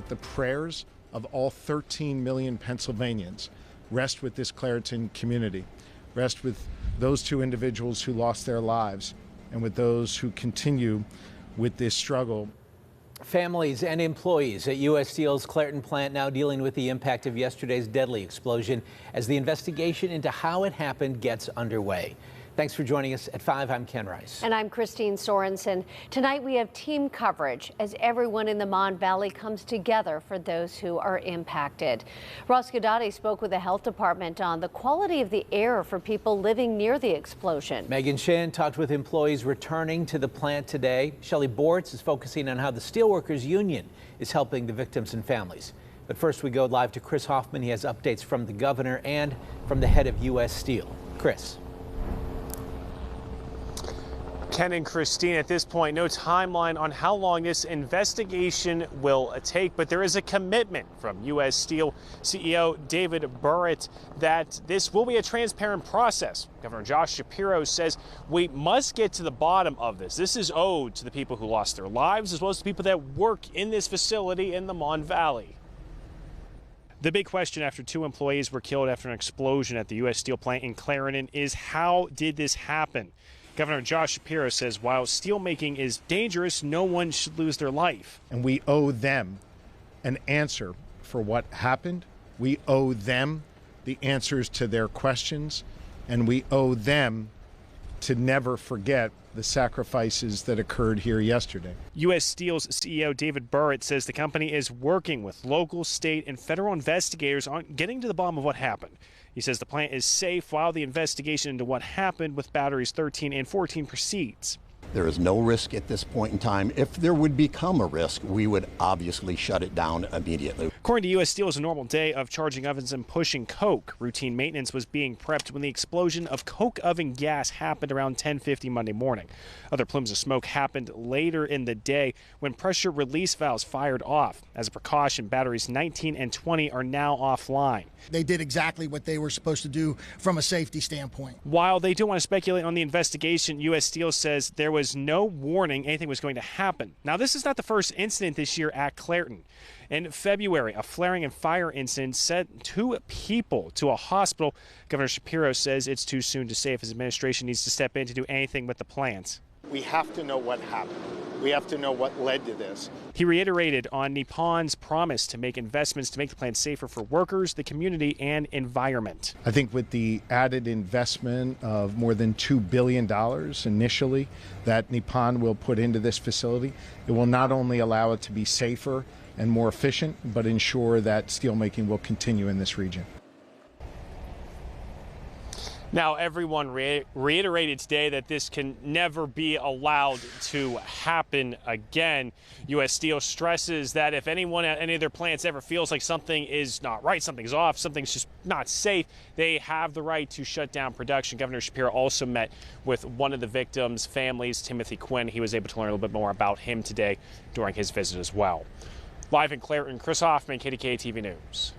that the prayers of all 13 million Pennsylvanians rest with this Clairton community, rest with those two individuals who lost their lives, and with those who continue with this struggle. Families and employees at U.S. Steel's Clairton plant now dealing with the impact of yesterday's deadly explosion as the investigation into how it happened gets underway. Thanks for joining us at 5. I'm Ken Rice. And I'm Christine Sorensen. Tonight we have team coverage as everyone in the Mon Valley comes together for those who are impacted. Ross Gadati spoke with the health department on the quality of the air for people living near the explosion. Megan Shin talked with employees returning to the plant today. Shelley Bortz is focusing on how the Steelworkers Union is helping the victims and families. But first we go live to Chris Hoffman. He has updates from the governor and from the head of U.S. Steel. Chris. Ken and Christine, at this point, no timeline on how long this investigation will take, but there is a commitment from U.S. Steel CEO David Burritt that this will be a transparent process. Governor Josh Shapiro says we must get to the bottom of this. This is owed to the people who lost their lives, as well as the people that work in this facility in the Mon Valley. The big question after 2 employees were killed after an explosion at the U.S. Steel plant in Clairton is, how did this happen? Governor Josh Shapiro says while steelmaking is dangerous, no one should lose their life. And we owe them an answer for what happened. We owe them the answers to their questions, and we owe them to never forget the sacrifices that occurred here yesterday. U.S. Steel's CEO David Burritt says the company is working with local, state, and federal investigators on getting to the bottom of what happened. He says the plant is safe while the investigation into what happened with batteries 13 and 14 proceeds. There is no risk at this point in time. If there would become a risk, we would obviously shut it down immediately. According to U.S. Steel, it was a normal day of charging ovens and pushing coke. Routine maintenance was being prepped when the explosion of coke oven gas happened around 10:50 Monday morning. Other plumes of smoke happened later in the day when pressure release valves fired off. As a precaution, batteries 19 and 20 are now offline. They did exactly what they were supposed to do from a safety standpoint. While they don't want to speculate on the investigation, U.S. Steel says there was no warning anything was going to happen. Now, this is not the first incident this year at Clairton. In February, a flaring and fire incident sent 2 people to a hospital. Governor Shapiro says it's too soon to say if his administration needs to step in to do anything with the plant. We have to know what happened. We have to know what led to this. He reiterated on Nippon's promise to make investments to make the plant safer for workers, the community, and environment. I think with the added investment of more than $2 billion initially that Nippon will put into this facility, it will not only allow it to be safer and more efficient, but ensure that steelmaking will continue in this region. Now, everyone reiterated today that this can never be allowed to happen again. U.S. Steel stresses that if anyone at any of their plants ever feels like something is not right, something's off, something's just not safe, they have the right to shut down production. Governor Shapiro also met with one of the victims' families, Timothy Quinn. He was able to learn a little bit more about him today during his visit as well. Live in Clairton, Chris Hoffman, KDKA-TV News.